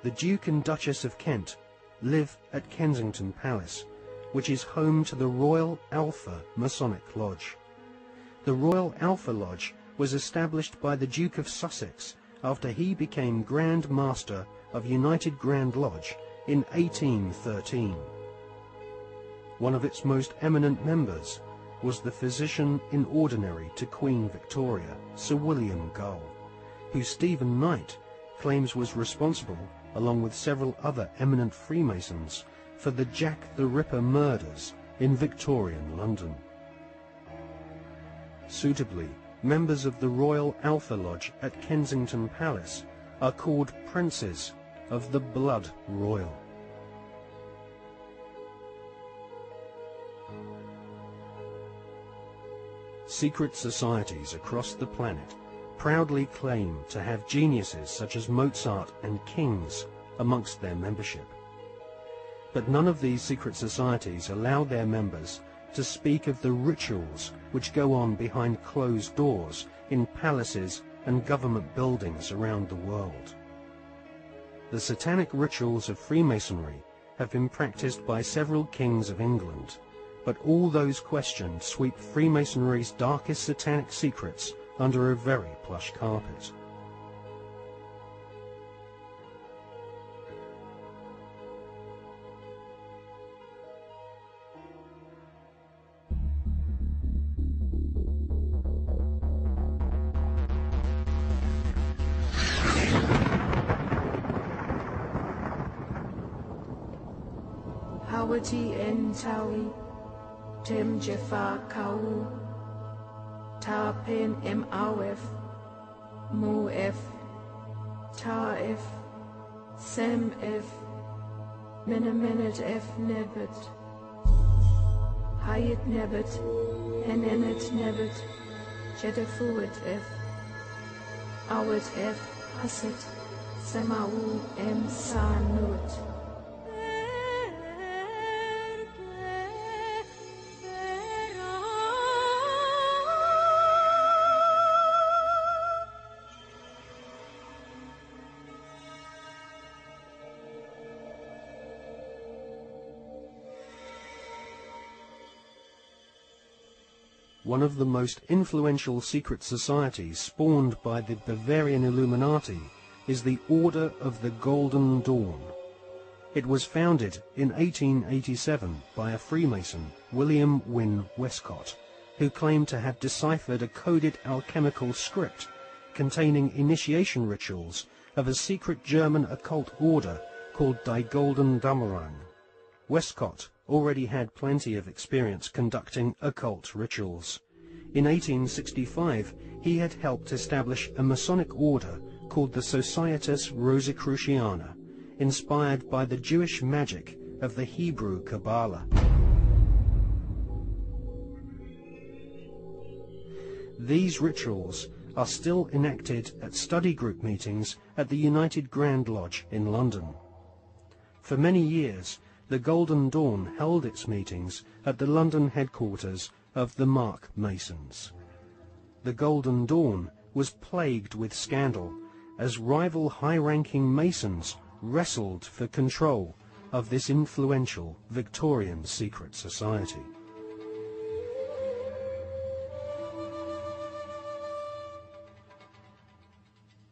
the Duke and Duchess of Kent, live at Kensington Palace, which is home to the Royal Alpha Masonic Lodge. The Royal Alpha Lodge was established by the Duke of Sussex after he became Grand Master of United Grand Lodge in 1813. One of its most eminent members was the Physician-in-Ordinary to Queen Victoria, Sir William Gull, who Stephen Knight claims was responsible, along with several other eminent Freemasons, for the Jack the Ripper murders in Victorian London. Suitably, members of the Royal Alpha Lodge at Kensington Palace are called Princes of the Blood Royal. Secret societies across the planet proudly claim to have geniuses such as Mozart and kings amongst their membership. But none of these secret societies allow their members to speak of the rituals which go on behind closed doors in palaces and government buildings around the world. The satanic rituals of Freemasonry have been practiced by several kings of England, but all those questioned sweep Freemasonry's darkest satanic secrets under a very plush carpet. Hawati en tawi, tem jefa kau, ta pen em awef, mu ef, ta ef, sem ef, menemenet ef nebet, hayet nebet, henenet nebet, jedefuet ef, awet ef, haset, semau em sanut. One of the most influential secret societies spawned by the Bavarian Illuminati is the Order of the Golden Dawn. It was founded in 1887 by a Freemason, William Wynne Westcott, who claimed to have deciphered a coded alchemical script containing initiation rituals of a secret German occult order called Die Golden Dämmerung. Westcott already had plenty of experience conducting occult rituals. In 1865, he had helped establish a Masonic order called the Societas Rosicruciana, inspired by the Jewish magic of the Hebrew Kabbalah. These rituals are still enacted at study group meetings at the United Grand Lodge in London. For many years, the Golden Dawn held its meetings at the London headquarters of the Mark Masons. The Golden Dawn was plagued with scandal as rival high-ranking Masons wrestled for control of this influential Victorian secret society.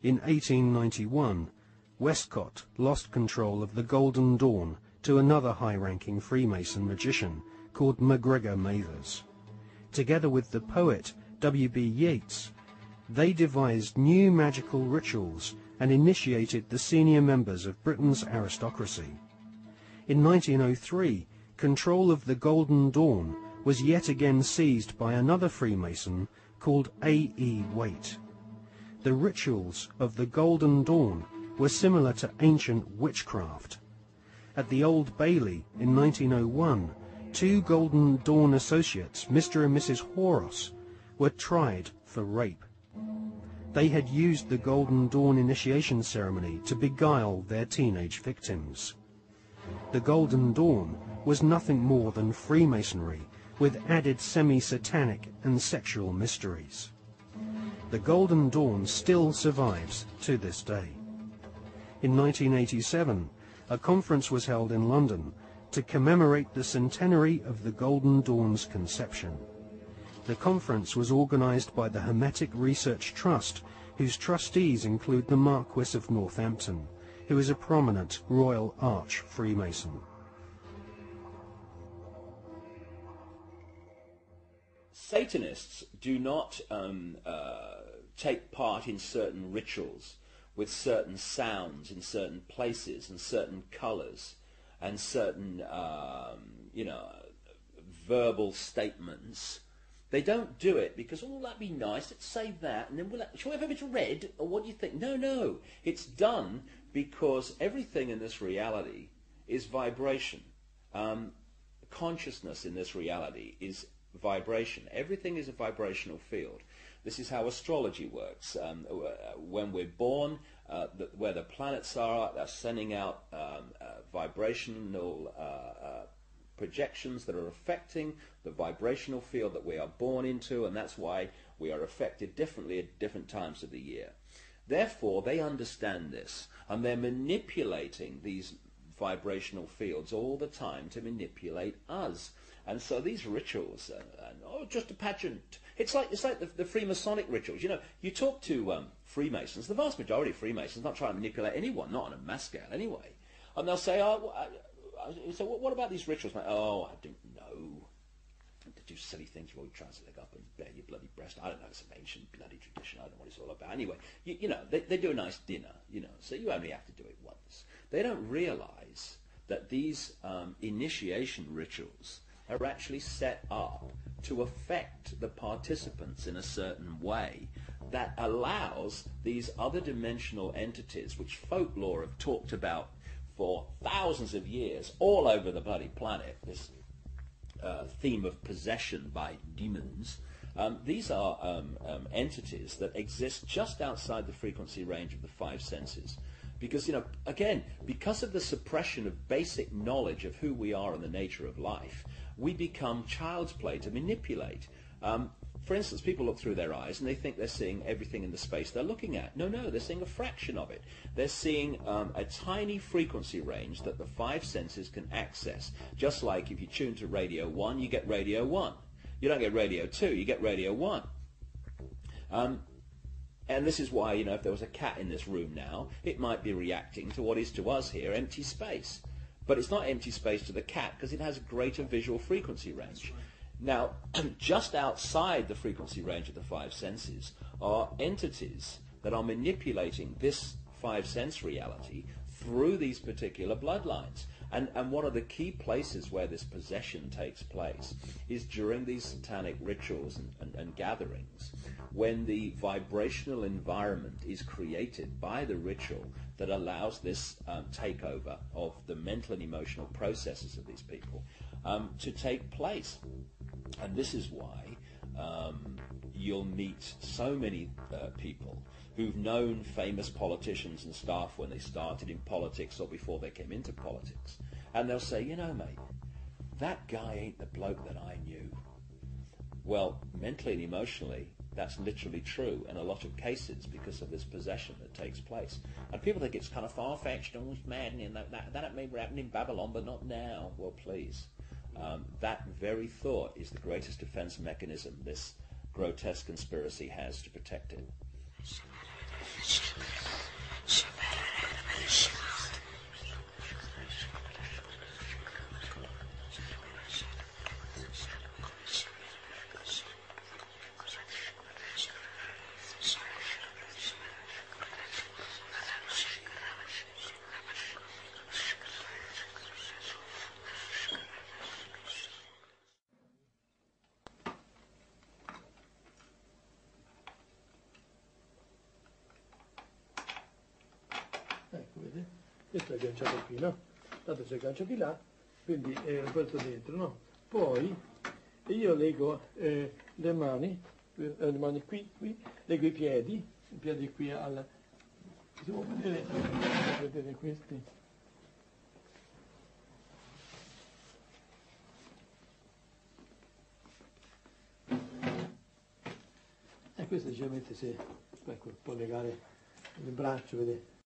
In 1891, Westcott lost control of the Golden Dawn to another high-ranking Freemason magician called MacGregor Mathers. Together with the poet W.B. Yeats, they devised new magical rituals and initiated the senior members of Britain's aristocracy. In 1903, control of the Golden Dawn was yet again seized by another Freemason called A.E. Waite. The rituals of the Golden Dawn were similar to ancient witchcraft. At the Old Bailey in 1901, two Golden Dawn associates, Mr. and Mrs. Horos, were tried for rape. They had used the Golden Dawn initiation ceremony to beguile their teenage victims. The Golden Dawn was nothing more than Freemasonry with added semi-satanic and sexual mysteries. The Golden Dawn still survives to this day. In 1987, a conference was held in London to commemorate the centenary of the Golden Dawn's conception. The conference was organised by the Hermetic Research Trust, whose trustees include the Marquis of Northampton, who is a prominent Royal Arch Freemason. Satanists do not take part in certain rituals with certain sounds in certain places and certain colours and certain, verbal statements. They don't do it because, oh, that'd be nice, let's say that, and then shall we have it read, or what do you think? No. It's done because everything in this reality is vibration. Consciousness in this reality is vibration. Everything is a vibrational field. This is how astrology works. When we're born, where the planets are, they're sending out vibrational projections that are affecting the vibrational field that we are born into, and that's why we are affected differently at different times of the year. Therefore, they understand this, and they're manipulating these vibrational fields all the time to manipulate us. And so these rituals are just a pageant. It's like the Freemasonic rituals. You know, you talk to Freemasons, the vast majority of Freemasons not trying to manipulate anyone, not on a mass scale anyway. And they'll say, so what about these rituals? Like, oh, I don't know. To do silly things, you always try to leg up and bare your bloody breast. I don't know, it's an ancient bloody tradition. I don't know what it's all about. Anyway, they do a nice dinner, so you only have to do it once. They don't realize that these initiation rituals are actually set up to affect the participants in a certain way that allows these other dimensional entities, which folklore have talked about for thousands of years all over the bloody planet, this theme of possession by demons. These are entities that exist just outside the frequency range of the five senses. Because, again, because of the suppression of basic knowledge of who we are and the nature of life, we become child's play to manipulate. For instance, people look through their eyes and they think they're seeing everything in the space they're looking at. No, they're seeing a fraction of it. They're seeing a tiny frequency range that the five senses can access. Just like if you tune to radio 1, you get radio 1. You don't get radio 2, you get radio 1. And this is why, if there was a cat in this room now, it might be reacting to what is to us here empty space. But it's not empty space to the cat because it has a greater visual frequency range. Now, just outside the frequency range of the five senses are entities that are manipulating this five sense reality through these particular bloodlines. And one of the key places where this possession takes place is during these satanic rituals and gatherings, when the vibrational environment is created by the ritual that allows this takeover of the mental and emotional processes of these people to take place. And this is why you'll meet so many people who've known famous politicians and staff when they started in politics or before they came into politics. And they'll say, mate, that guy ain't the bloke that I knew. Well, mentally and emotionally, that's literally true in a lot of cases because of this possession that takes place. And people think it's kind of far-fetched and it's maddening. That may happen in Babylon, but not now. Well, please. That very thought is the greatest defense mechanism this grotesque conspiracy has to protect it. Ecco, vedi? Questo è agganciato qui, no? Tanto si aggancia di là, quindi è aperto dentro, no? Poi io leggo le mani qui, leggo i piedi qui al... Si può vedere questi? E questo generalmente ecco, può legare il braccio, vedete?